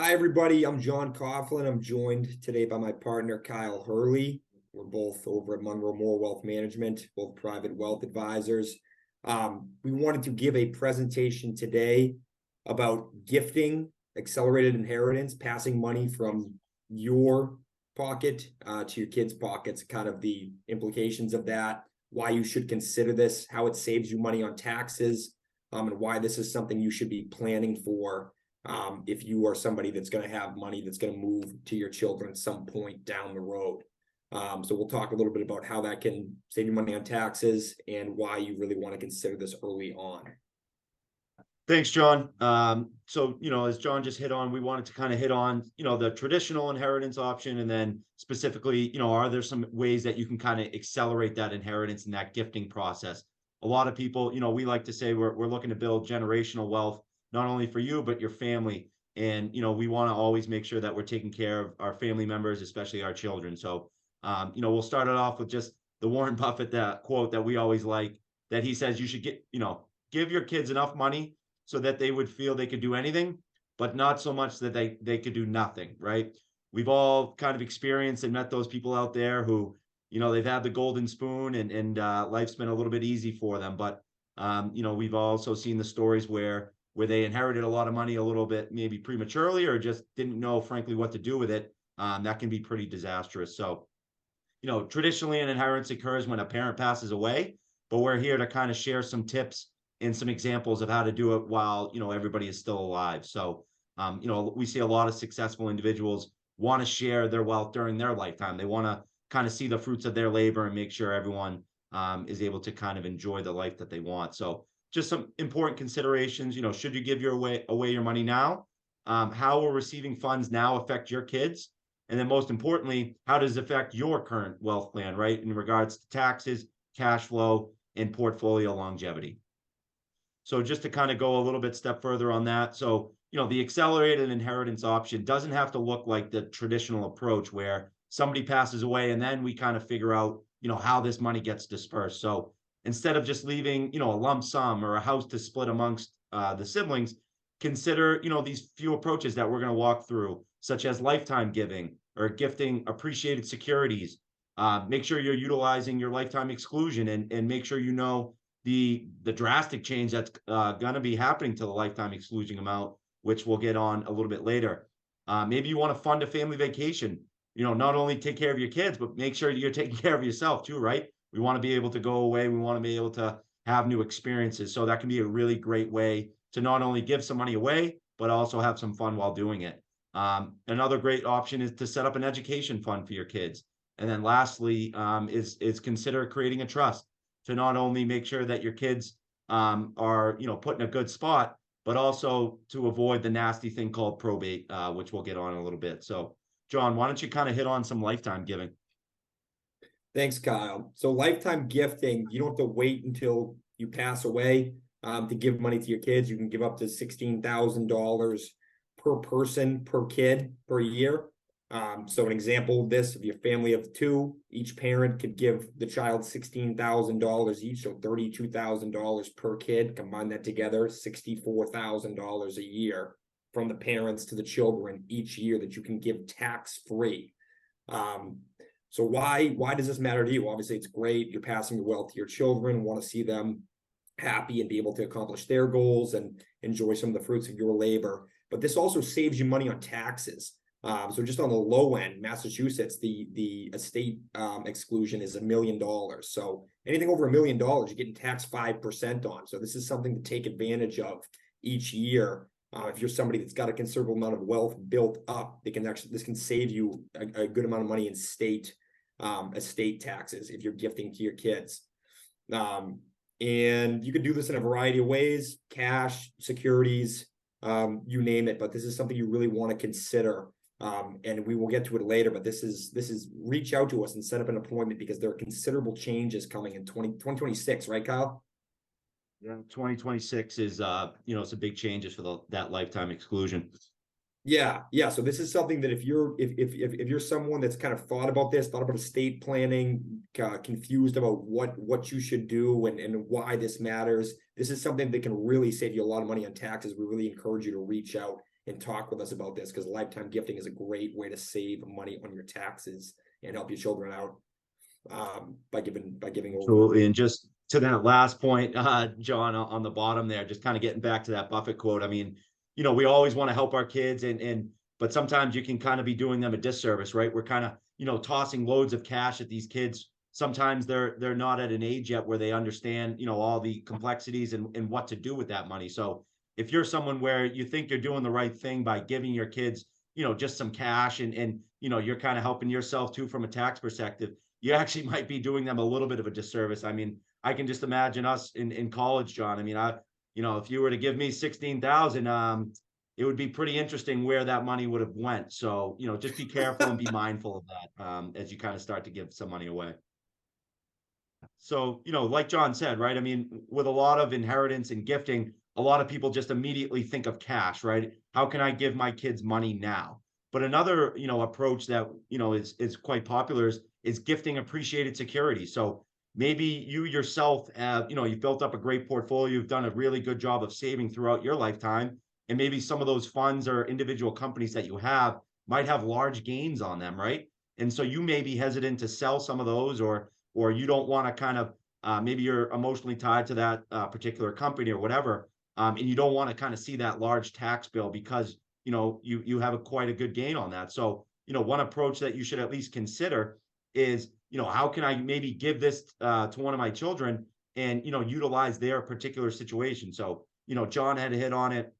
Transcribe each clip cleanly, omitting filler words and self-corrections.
Hi, everybody. I'm John Coughlin. I'm joined today by my partner, Kyle Hurley. We're both over at Munroe Morrow Wealth Management, both private wealth advisors. We wanted to give a presentation today about gifting, accelerated inheritance, passing money from your pocket to your kids' pockets, kind of the implications of that, why you should consider this, how it saves you money on taxes, and why this is something you should be planning for if you are somebody that's going to have money that's going to move to your children at some point down the road. So we'll talk a little bit about how that can save you money on taxes and why you really want to consider this early on. Thanks, John. As John just hit on, we wanted to kind of hit on, the traditional inheritance option, and then specifically, are there some ways that you can kind of accelerate that inheritance and that gifting process? A lot of people, we like to say we're looking to build generational wealth, not only for you, but your family. And, we want to always make sure that we're taking care of our family members, especially our children. So, we'll start it off with just the Warren Buffett that quote that we always like, that he says you should give your kids enough money so that they would feel they could do anything, but not so much that they could do nothing, right? We've all kind of experienced and met those people out there who, they've had the golden spoon and life's been a little bit easy for them. But, we've also seen the stories where they inherited a lot of money a little bit, maybe prematurely, or just didn't know, frankly, what to do with it. That can be pretty disastrous. So, traditionally an inheritance occurs when a parent passes away, but we're here to kind of share some tips and some examples of how to do it while, everybody is still alive. So, we see a lot of successful individuals want to share their wealth during their lifetime. They want to kind of see the fruits of their labor and make sure everyone is able to kind of enjoy the life that they want. So just some important considerations, should you give away your money now? How will receiving funds now affect your kids? And then most importantly, how does it affect your current wealth plan, right? In regards to taxes, cash flow, and portfolio longevity. So just to kind of go a little bit step further on that. So, the accelerated inheritance option doesn't have to look like the traditional approach where somebody passes away and then we kind of figure out, how this money gets dispersed. So instead of just leaving, a lump sum or a house to split amongst the siblings, consider, these few approaches that we're going to walk through, such as lifetime giving or gifting appreciated securities. Make sure you're utilizing your lifetime exclusion and make sure the drastic change that's going to be happening to the lifetime exclusion amount, which we'll get on a little bit later. Maybe you want to fund a family vacation, not only take care of your kids, but make sure you're taking care of yourself too, right? We want to be able to go away. We want to be able to have new experiences. So that can be a really great way to not only give some money away, but also have some fun while doing it. Another great option is to set up an education fund for your kids. And then lastly, is consider creating a trust to not only make sure that your kids are put in a good spot, but also to avoid the nasty thing called probate, which we'll get on in a little bit. So, John, why don't you kind of hit on some lifetime giving? Thanks, Kyle. So lifetime gifting, you don't have to wait until you pass away to give money to your kids. You can give up to $16,000 per person, per kid, per year. So an example of this, if your family of two, each parent could give the child $16,000 each, so $32,000 per kid. Combine that together, $64,000 a year from the parents to the children each year that you can give tax-free. So why does this matter to you? Obviously, it's great. You're passing your wealth to your children, want to see them happy and be able to accomplish their goals and enjoy some of the fruits of your labor. But this also saves you money on taxes. So just on the low end, Massachusetts, the estate exclusion is $1 million. So anything over $1 million, you're getting taxed 5% on. So this is something to take advantage of each year. If you're somebody that's got a considerable amount of wealth built up, this can save you a good amount of money in estate taxes if you're gifting to your kids. And you can do this in a variety of ways: cash, securities, you name it. But this is something you really want to consider. And we will get to it later, but this is reach out to us and set up an appointment because there are considerable changes coming in 2026, right, Kyle? Yeah, 2026 is some big changes for that lifetime exclusion. Yeah. So this is something that if you're someone that's kind of thought about estate planning, confused about what you should do and why this matters, this is something that can really save you a lot of money on taxes. We really encourage you to reach out and talk with us about this, because lifetime gifting is a great way to save money on your taxes and help your children out by giving over. Absolutely. And just to that last point, John, on the bottom there, just kind of getting back to that Buffett quote. I mean, we always want to help our kids but sometimes you can kind of be doing them a disservice, right? We're kind of, tossing loads of cash at these kids. Sometimes they're not at an age yet where they understand, all the complexities and what to do with that money. So if you're someone where you think you're doing the right thing by giving your kids, just some cash and you're kind of helping yourself too from a tax perspective, you actually might be doing them a little bit of a disservice. I mean, I can just imagine us in college, John. I mean, if you were to give me 16,000, it would be pretty interesting where that money would have went. So, just be careful and be mindful of that as you kind of start to give some money away. So, like John said, right? I mean, with a lot of inheritance and gifting, a lot of people just immediately think of cash, right? How can I give my kids money now? But another, approach that, is quite popular is gifting appreciated securities. So maybe you yourself have, you've built up a great portfolio, you've done a really good job of saving throughout your lifetime. And maybe some of those funds or individual companies that you have might have large gains on them, right? And so you may be hesitant to sell some of those, or you don't want to kind of maybe you're emotionally tied to that particular company or whatever, and you don't want to kind of see that large tax bill because you have quite a good gain on that. So one approach that you should at least consider is how can I maybe give this to one of my children and utilize their particular situation. So John had hit on it.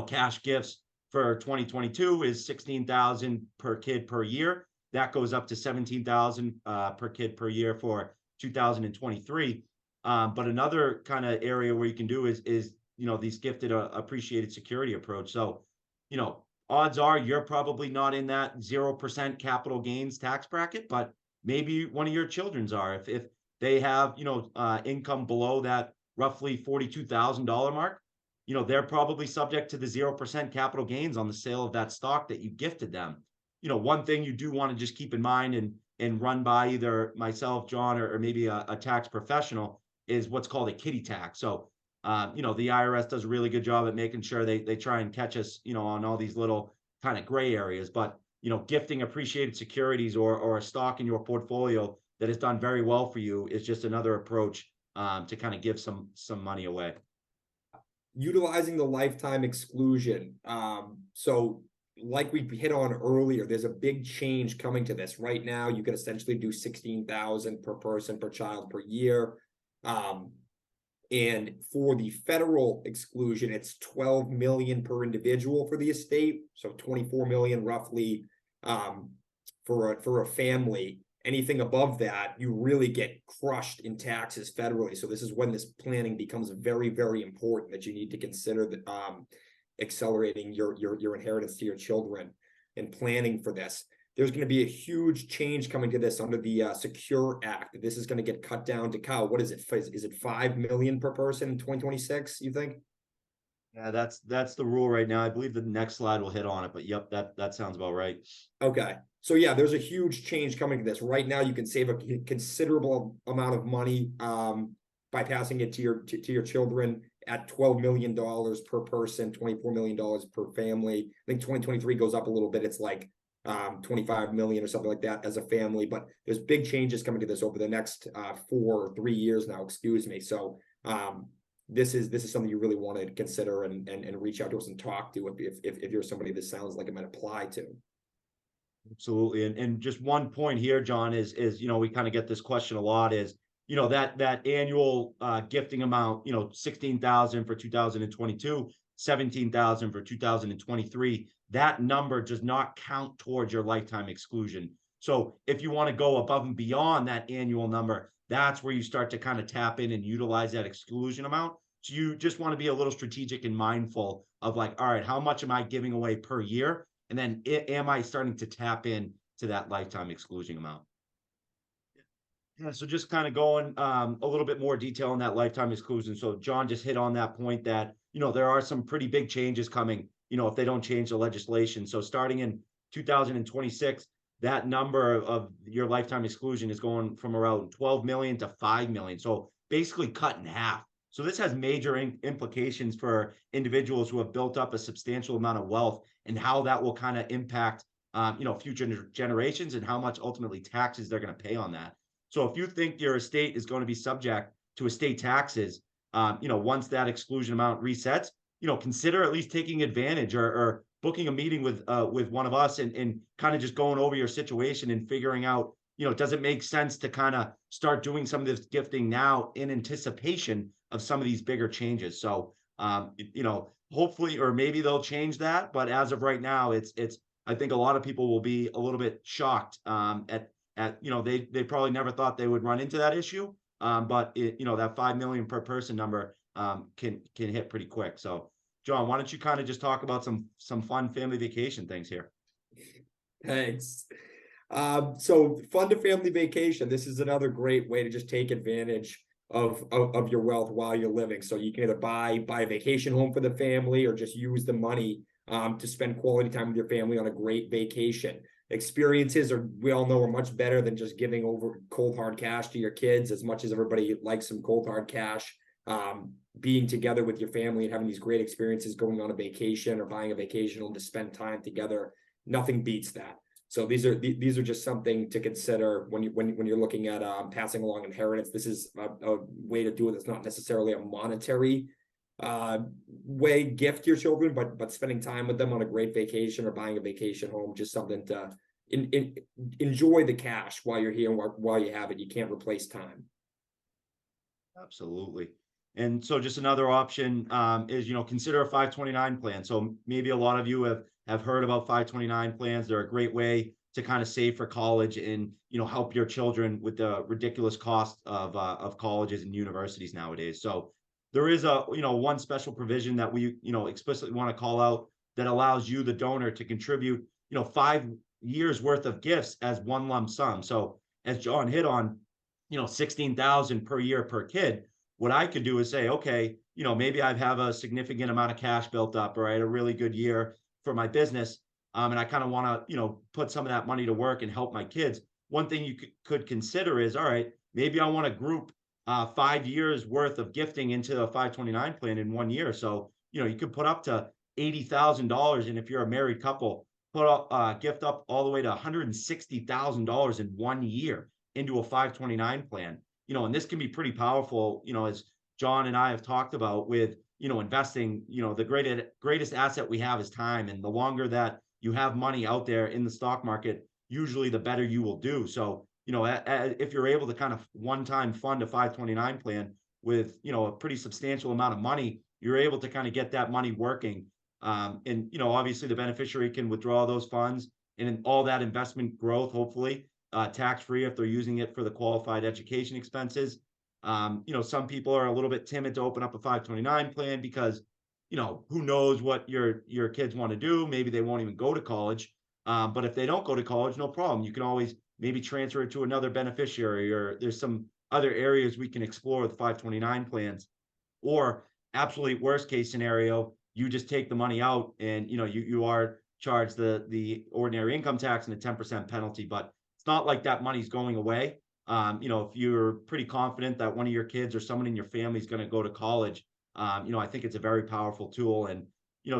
Cash gifts for 2022 is 16,000 per kid per year. That goes up to 17,000 per kid per year for 2023. But another kind of area where you can do is these gifted appreciated security approach. So odds are you're probably not in that 0% capital gains tax bracket, but maybe one of your children's are. If they have income below that roughly $42,000 mark, they're probably subject to the 0% capital gains on the sale of that stock that you gifted them. One thing you do want to just keep in mind and run by either myself, John, or maybe a tax professional is what's called a kiddie tax. So, the IRS does a really good job at making sure they try and catch us, on all these little kind of gray areas. But, gifting appreciated securities or a stock in your portfolio that has done very well for you is just another approach to kind of give some money away. Utilizing the lifetime exclusion. So like we hit on earlier, there's a big change coming to this. Right now, you can essentially do 16,000 per person per child per year. And for the federal exclusion, it's 12 million per individual for the estate. So 24 million roughly for a family. Anything above that, you really get crushed in taxes federally. So this is when this planning becomes very, very important, that you need to consider that accelerating your inheritance to your children and planning for this. There's going to be a huge change coming to this under the Secure Act. This is going to get cut down to what is it? Is it 5 million per person in 2026, you think? Yeah, that's the rule right now. I believe the next slide will hit on it, but yep, that sounds about right. Okay. So yeah, there's a huge change coming to this. Right now, you can save a considerable amount of money by passing it to your children at $12 million per person, $24 million per family. I think 2023 goes up a little bit. It's like 25 million or something like that as a family, but there's big changes coming to this over the next 3 years now, excuse me. So this is something you really want to consider and reach out to us and talk to if you're somebody that sounds like it might apply to. Absolutely. And just one point here, John, is we kind of get this question a lot is, that annual gifting amount, 16,000 for 2022, 17,000 for 2023, that number does not count towards your lifetime exclusion. So if you want to go above and beyond that annual number, that's where you start to kind of tap in and utilize that exclusion amount. So you just want to be a little strategic and mindful of like, all right, how much am I giving away per year? And then am I starting to tap in to that lifetime exclusion amount? Yeah, so just kind of going a little bit more detail on that lifetime exclusion. So John just hit on that point that, there are some pretty big changes coming, if they don't change the legislation. So starting in 2026, that number of your lifetime exclusion is going from around 12 million to 5 million. So basically cut in half. So this has major implications for individuals who have built up a substantial amount of wealth, and how that will kind of impact, future generations, and how much ultimately taxes they're going to pay on that. So if you think your estate is going to be subject to estate taxes, once that exclusion amount resets, consider at least taking advantage, or booking a meeting with one of us, and kind of just going over your situation and figuring out, does it make sense to kind of start doing some of this gifting now in anticipation of some of these bigger changes. So, hopefully, or maybe they'll change that. But as of right now, I think a lot of people will be a little bit shocked, they probably never thought they would run into that issue. But that 5 million per person number can hit pretty quick. So, John, why don't you kind of just talk about some fun family vacation things here? Thanks. So fund a family vacation. This is another great way to just take advantage of your wealth while you're living. So you can either buy a vacation home for the family, or just use the money to spend quality time with your family on a great vacation. Experiences we all know, are much better than just giving over cold hard cash to your kids. As much as everybody likes some cold hard cash, being together with your family and having these great experiences, going on a vacation or buying a vacation home to spend time together, nothing beats that. So these are just something to consider when you're looking at passing along inheritance. This is a way to do it that's not necessarily a monetary way gift your children, but spending time with them on a great vacation or buying a vacation home, just something to enjoy the cash while you're here and while you have it. You can't replace time. Absolutely. And so just another option is, consider a 529 plan. So maybe a lot of you have heard about 529 plans. They're a great way to kind of save for college, and, help your children with the ridiculous cost of colleges and universities nowadays. So there is one special provision that we, explicitly want to call out, that allows you, the donor, to contribute, 5 years worth of gifts as one lump sum. So as John hit on, 16,000 per year per kid. What I could do is say, okay, maybe I have a significant amount of cash built up, or I had a really good year for my business. And I kind of want to, put some of that money to work and help my kids. One thing you could consider is, all right, maybe I want to group 5 years worth of gifting into a 529 plan in 1 year. So, you could put up to $80,000. And if you're a married couple, put up, gift up all the way to $160,000 in 1 year into a 529 plan. And this can be pretty powerful, as John and I have talked about with, investing. The greatest asset we have is time. And the longer that you have money out there in the stock market, usually the better you will do. So, if you're able to kind of one-time fund a 529 plan with, a pretty substantial amount of money, you're able to kind of get that money working. And, obviously the beneficiary can withdraw those funds, and all that investment growth, hopefully, tax-free if they're using it for the qualified education expenses. Some people are a little bit timid to open up a 529 plan because, who knows what your kids want to do. Maybe they won't even go to college. But if they don't go to college, no problem. You can always maybe transfer it to another beneficiary, or there's some other areas we can explore with 529 plans. Or absolutely worst case scenario, you just take the money out, and you are charged the ordinary income tax and a 10% penalty. But it's not like that money's going away. If you're pretty confident that one of your kids or someone in your family is going to go to college, I think it's a very powerful tool. And,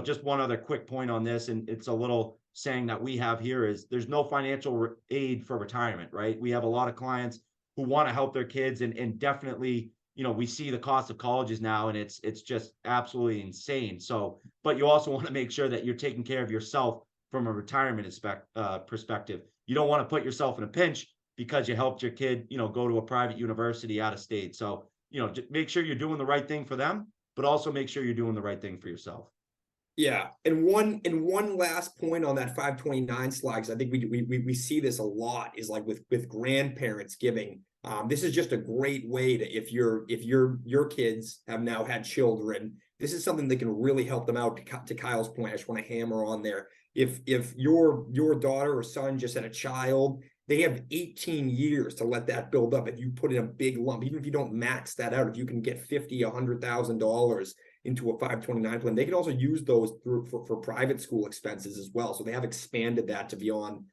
just one other quick point on this, and it's a little saying that we have here, is there's no financial aid for retirement, right? We have a lot of clients who want to help their kids, and definitely, we see the cost of colleges now, and it's just absolutely insane. So, but you also want to make sure that you're taking care of yourself from a retirement perspective. You don't want to put yourself in a pinch because you helped your kid, go to a private university out of state. So, make sure you're doing the right thing for them, but also make sure you're doing the right thing for yourself. Yeah, and one last point on that 529 slide, because I think we see this a lot, is like with grandparents giving. This is just a great way to, if your kids have now had children, this is something that can really help them out. To Kyle's point, I just want to hammer on there. If your daughter or son just had a child, they have 18 years to let that build up. If you put in a big lump, even if you don't max that out, if you can get $50,000-$100,000 into a 529 plan, they can also use those for private school expenses as well. So they have expanded that to beyond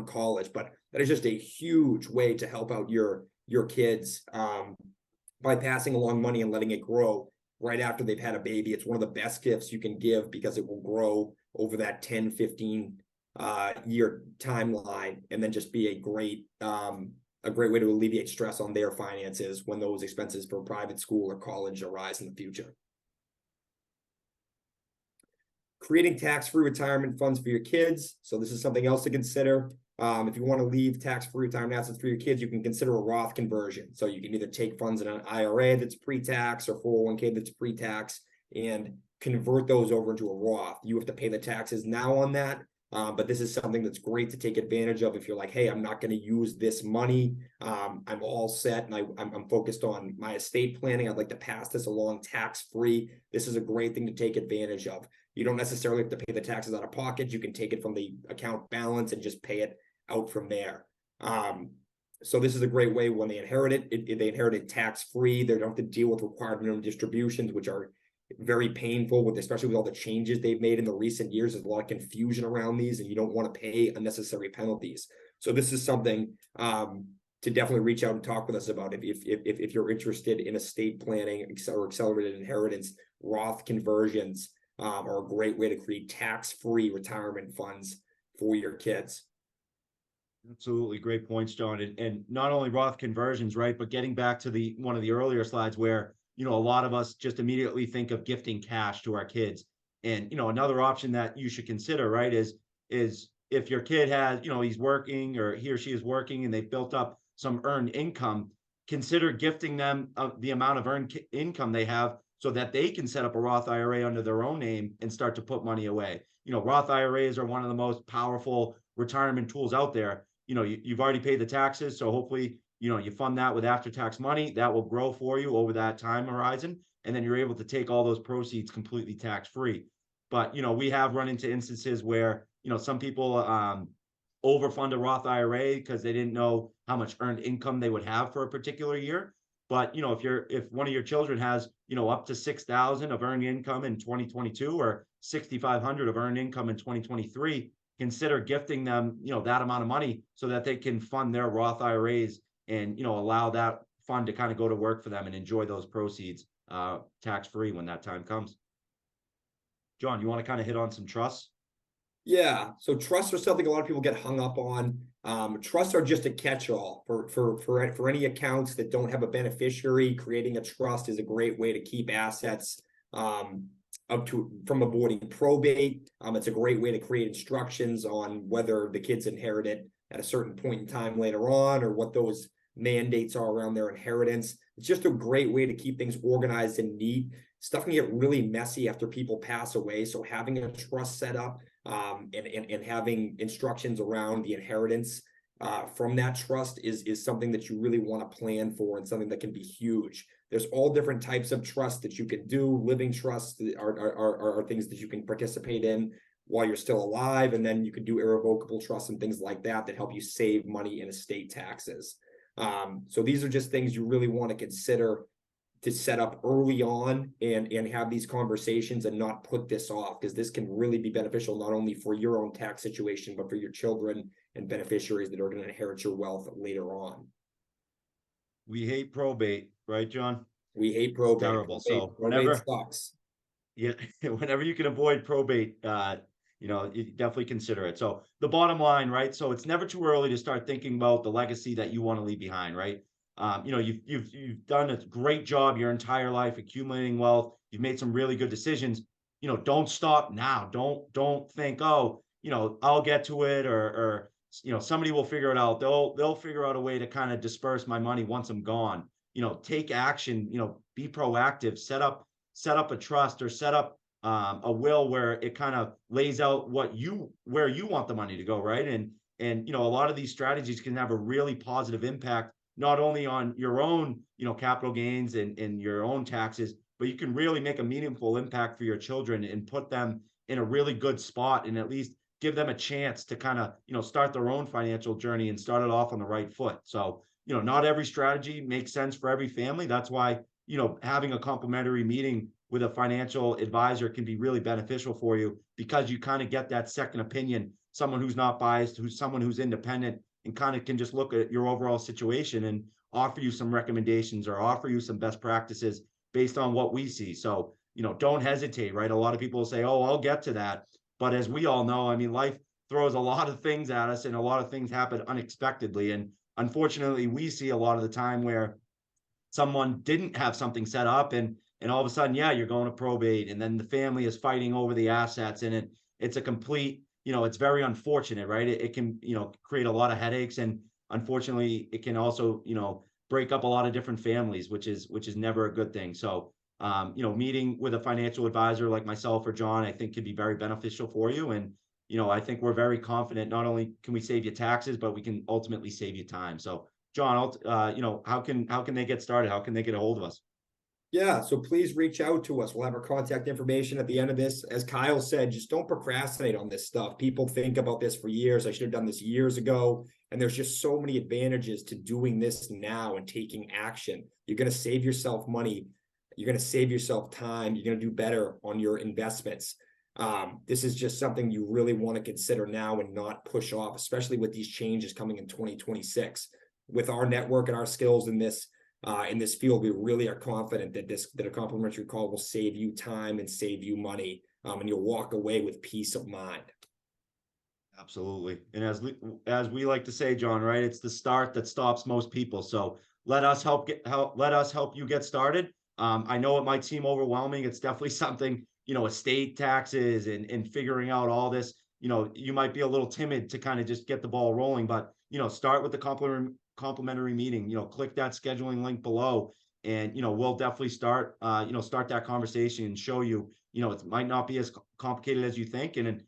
college, but that is just a huge way to help out your kids by passing along money and letting it grow right after they've had a baby. It's one of the best gifts you can give because it will grow over that 10, 15 year timeline, and then just be a great way to alleviate stress on their finances when those expenses for private school or college arise in the future. Creating tax-free retirement funds for your kids. So this is something else to consider. If you want to leave tax-free retirement assets for your kids, you can consider a Roth conversion. So you can either take funds in an IRA that's pre-tax or 401k that's pre-tax and convert those over into a Roth. You have to pay the taxes now on that. But this is something that's great to take advantage of if you're like, hey, I'm not going to use this money. I'm all set and I'm focused on my estate planning. I'd like to pass this along tax-free. This is a great thing to take advantage of. You don't necessarily have to pay the taxes out of pocket. You can take it from the account balance and just pay it out from there. So this is a great way when they inherit it. They inherit it tax-free. They don't have to deal with required minimum distributions, which are very painful, especially with all the changes they've made in the recent years. There's a lot of confusion around these, and you don't want to pay unnecessary penalties. So this is something to definitely reach out and talk with us about if you're interested in estate planning or accelerated inheritance. Roth conversions are a great way to create tax-free retirement funds for your kids. Absolutely. Great points, John. And not only Roth conversions, right, but getting back to one of the earlier slides where, a lot of us just immediately think of gifting cash to our kids. And, another option that you should consider, right, is if your kid has, he's working or he or she is working and they've built up some earned income, consider gifting them the amount of earned income they have so that they can set up a Roth IRA under their own name and start to put money away. Roth IRAs are one of the most powerful retirement tools out there. You've already paid the taxes, so hopefully, you fund that with after-tax money that will grow for you over that time horizon, and then you're able to take all those proceeds completely tax-free. But, we have run into instances where, some people overfund a Roth IRA because they didn't know how much earned income they would have for a particular year. But, if one of your children has, up to 6,000 of earned income in 2022 or 6,500 of earned income in 2023, consider gifting them, that amount of money so that they can fund their Roth IRAs and, allow that fund to kind of go to work for them and enjoy those proceeds tax-free when that time comes. John, you want to kind of hit on some trusts? Yeah. So trusts are something a lot of people get hung up on. Trusts are just a catch-all for any accounts that don't have a beneficiary. Creating a trust is a great way to keep assets from avoiding probate. It's a great way to create instructions on whether the kids inherit it at a certain point in time later on, or what those mandates are around their inheritance. It's just a great way to keep things organized and neat. Stuff can get really messy after people pass away. So having a trust set up and having instructions around the inheritance from that trust is something that you really want to plan for, and something that can be huge. There's all different types of trusts that you can do. Living trusts are things that you can participate in while you're still alive, and then you can do irrevocable trusts and things like that help you save money in estate taxes. So these are just things you really want to consider to set up early on and have these conversations and not put this off, because this can really be beneficial not only for your own tax situation, but for your children and beneficiaries that are going to inherit your wealth later on. We hate probate, right, John? We hate probate. Terrible. So probate sucks. Yeah, whenever you can avoid probate, you definitely consider it. So the bottom line, right? So it's never too early to start thinking about the legacy that you want to leave behind, right? You've done a great job your entire life accumulating wealth. You've made some really good decisions. Don't stop now. Don't think, oh, I'll get to it, or somebody will figure it out. They'll figure out a way to kind of disperse my money once I'm gone. Take action. Be proactive. Set up a trust, or set up a will where it kind of lays out where you want the money to go, right? And a lot of these strategies can have a really positive impact, not only on your own, capital gains and your own taxes, but you can really make a meaningful impact for your children and put them in a really good spot, and at least give them a chance to kind of, start their own financial journey and start it off on the right foot. So, not every strategy makes sense for every family. That's why, having a complimentary meeting with a financial advisor can be really beneficial for you, because you kind of get that second opinion, someone who's not biased, someone who's independent, and kind of can just look at your overall situation and offer you some recommendations or offer you some best practices based on what we see. So, don't hesitate, right? A lot of people say, oh, I'll get to that. But as we all know, I mean, life throws a lot of things at us and a lot of things happen unexpectedly. And unfortunately, we see a lot of the time where someone didn't have something set up and all of a sudden, yeah, you're going to probate and then the family is fighting over the assets and it's a complete, it's very unfortunate, right? It can, create a lot of headaches and unfortunately it can also, break up a lot of different families, which is never a good thing. So, meeting with a financial advisor like myself or John, I think could be very beneficial for you. And, I think we're very confident, not only can we save you taxes, but we can ultimately save you time. So John, how can they get started? How can they get a hold of us? Yeah, so please reach out to us. We'll have our contact information at the end of this. As Kyle said, just don't procrastinate on this stuff. People think about this for years. I should have done this years ago. And there's just so many advantages to doing this now and taking action. You're going to save yourself money. You're going to save yourself time. You're going to do better on your investments. This is just something you really want to consider now and not push off, especially with these changes coming in 2026. With our network and our skills in this field, we really are confident that a complimentary call will save you time and save you money, and you'll walk away with peace of mind. Absolutely. And as we like to say, John, right? It's the start that stops most people. So let us help you get started. I know it might seem overwhelming. It's definitely something, estate taxes and figuring out all this, you might be a little timid to kind of just get the ball rolling, but, start with the complimentary meeting, click that scheduling link below and, we'll definitely start that conversation and show you, it might not be as complicated as you think. And,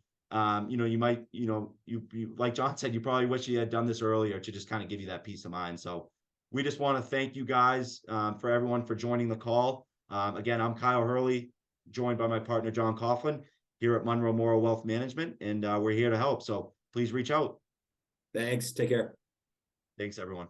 you might, you like John said, you probably wish you had done this earlier to just kind of give you that peace of mind. So we just want to thank you guys, for everyone for joining the call. Again, I'm Kyle Hurley, joined by my partner, John Coughlin here at Munroe Morrow Wealth Management. And we're here to help. So please reach out. Thanks. Take care. Thanks, everyone.